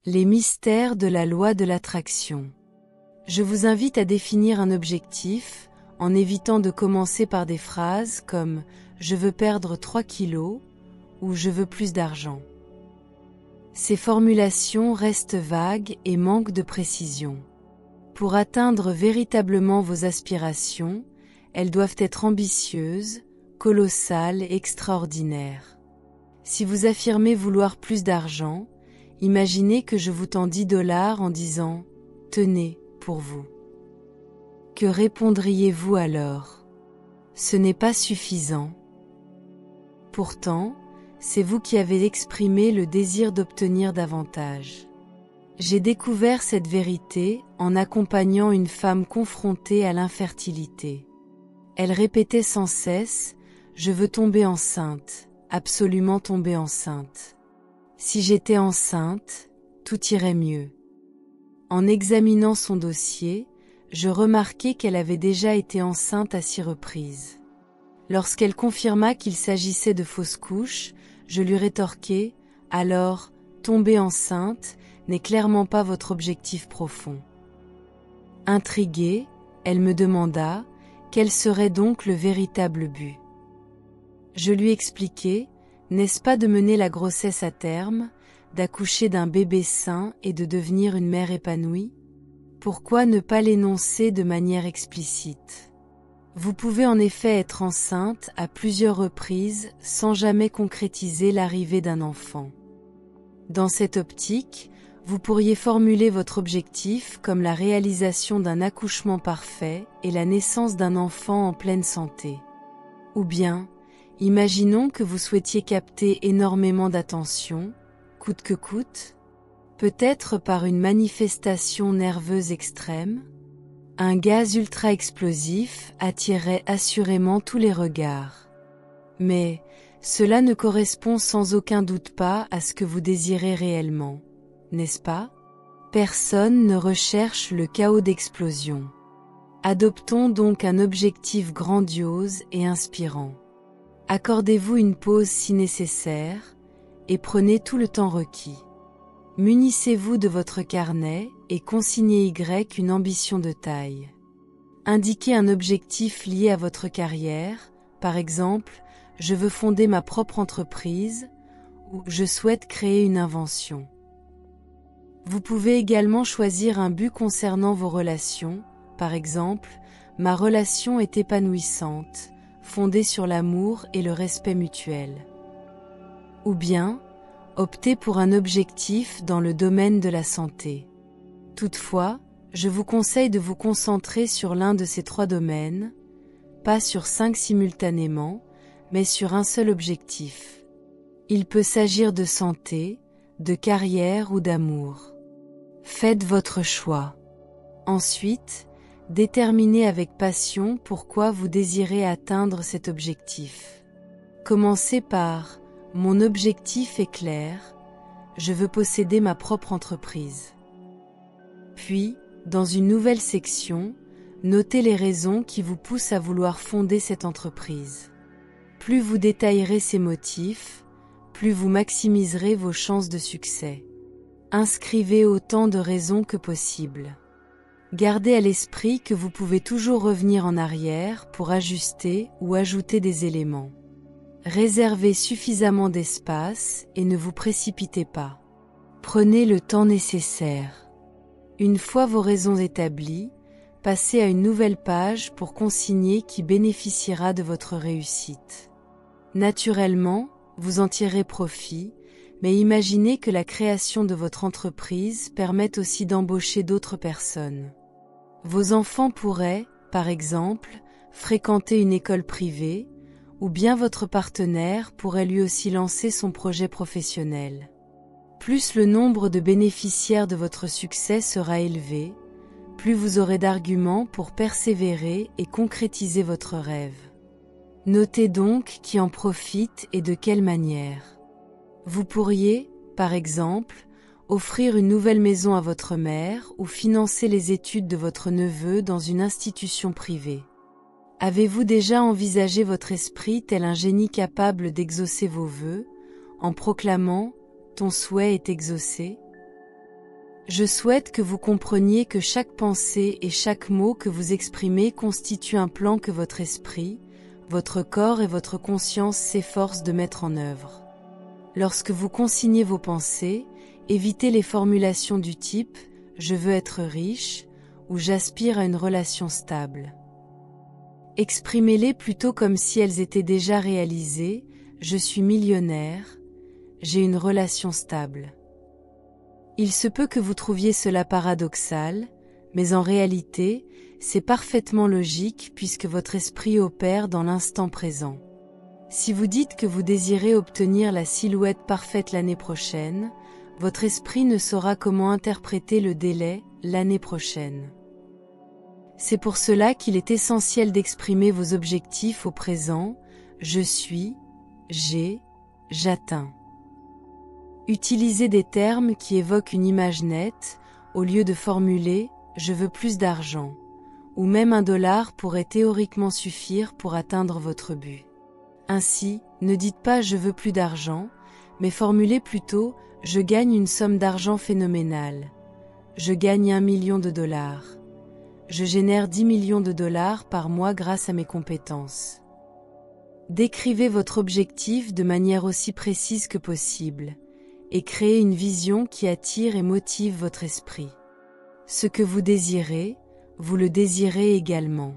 Les mystères de la loi de l'attraction. Je vous invite à définir un objectif, en évitant de commencer par des phrases comme « je veux perdre 3 kilos » ou « je veux plus d'argent ». Ces formulations restent vagues et manquent de précision. Pour atteindre véritablement vos aspirations, elles doivent être ambitieuses, colossales et extraordinaires. Si vous affirmez vouloir plus d'argent, imaginez que je vous tends 10 $ en disant « Tenez, pour vous ». Que répondriez-vous alors? Ce n'est pas suffisant. Pourtant, c'est vous qui avez exprimé le désir d'obtenir davantage. J'ai découvert cette vérité en accompagnant une femme confrontée à l'infertilité. Elle répétait sans cesse « Je veux tomber enceinte, absolument tomber enceinte. Si j'étais enceinte, tout irait mieux. » En examinant son dossier, je remarquai qu'elle avait déjà été enceinte à 6 reprises. Lorsqu'elle confirma qu'il s'agissait de fausses couches, je lui rétorquai « Alors, tomber enceinte n'est clairement pas votre objectif profond. » Intriguée, elle me demanda quel serait donc le véritable but. Je lui expliquai « N'est-ce pas de mener la grossesse à terme, d'accoucher d'un bébé sain et de devenir une mère épanouie? Pourquoi ne pas l'énoncer de manière explicite? Vous pouvez en effet être enceinte à plusieurs reprises sans jamais concrétiser l'arrivée d'un enfant. Dans cette optique, vous pourriez formuler votre objectif comme la réalisation d'un accouchement parfait et la naissance d'un enfant en pleine santé. Ou bien, imaginons que vous souhaitiez capter énormément d'attention, coûte que coûte, peut-être par une manifestation nerveuse extrême. Un gaz ultra-explosif attirerait assurément tous les regards. Mais cela ne correspond sans aucun doute pas à ce que vous désirez réellement, n'est-ce pas? Personne ne recherche le chaos d'explosion. Adoptons donc un objectif grandiose et inspirant. Accordez-vous une pause si nécessaire, et prenez tout le temps requis. Munissez-vous de votre carnet et consignez une ambition de taille. Indiquez un objectif lié à votre carrière, par exemple, je veux fonder ma propre entreprise ou je souhaite créer une invention. Vous pouvez également choisir un but concernant vos relations, par exemple, ma relation est épanouissante, fondée sur l'amour et le respect mutuel. Ou bien, optez pour un objectif dans le domaine de la santé. Toutefois, je vous conseille de vous concentrer sur l'un de ces 3 domaines, pas sur 5 simultanément, mais sur un seul objectif. Il peut s'agir de santé, de carrière ou d'amour. Faites votre choix. Ensuite, déterminez avec passion pourquoi vous désirez atteindre cet objectif. Commencez par « Mon objectif est clair, je veux posséder ma propre entreprise ». Puis, dans une nouvelle section, notez les raisons qui vous poussent à vouloir fonder cette entreprise. Plus vous détaillerez ces motifs, plus vous maximiserez vos chances de succès. Inscrivez autant de raisons que possible. Gardez à l'esprit que vous pouvez toujours revenir en arrière pour ajuster ou ajouter des éléments. Réservez suffisamment d'espace et ne vous précipitez pas. Prenez le temps nécessaire. Une fois vos raisons établies, passez à une nouvelle page pour consigner qui bénéficiera de votre réussite. Naturellement, vous en tirerez profit, mais imaginez que la création de votre entreprise permette aussi d'embaucher d'autres personnes. Vos enfants pourraient, par exemple, fréquenter une école privée, ou bien votre partenaire pourrait lui aussi lancer son projet professionnel. Plus le nombre de bénéficiaires de votre succès sera élevé, plus vous aurez d'arguments pour persévérer et concrétiser votre rêve. Notez donc qui en profite et de quelle manière. Vous pourriez, par exemple, offrir une nouvelle maison à votre mère ou financer les études de votre neveu dans une institution privée. Avez-vous déjà envisagé votre esprit tel un génie capable d'exaucer vos vœux, en proclamant « Ton souhait est exaucé » ? Je souhaite que vous compreniez que chaque pensée et chaque mot que vous exprimez constitue un plan que votre esprit, votre corps et votre conscience s'efforcent de mettre en œuvre. Lorsque vous consignez vos pensées, évitez les formulations du type « je veux être riche » ou « j'aspire à une relation stable ». Exprimez-les plutôt comme si elles étaient déjà réalisées « je suis millionnaire », « j'ai une relation stable ». Il se peut que vous trouviez cela paradoxal, mais en réalité, c'est parfaitement logique puisque votre esprit opère dans l'instant présent. Si vous dites que vous désirez obtenir la silhouette parfaite l'année prochaine, votre esprit ne saura comment interpréter le délai « l'année prochaine ». C'est pour cela qu'il est essentiel d'exprimer vos objectifs au présent « je suis »,« j'ai »,« j'atteins ». Utilisez des termes qui évoquent une image nette, au lieu de formuler « je veux plus d'argent » ou même $1 pourrait théoriquement suffire pour atteindre votre but. Ainsi, ne dites pas « je veux plus d'argent », mais formulez plutôt « je gagne une somme d'argent phénoménale »,« je gagne $1 million »,« je génère $10 millions par mois grâce à mes compétences ». Décrivez votre objectif de manière aussi précise que possible, et créez une vision qui attire et motive votre esprit. Ce que vous désirez, vous le désirez également.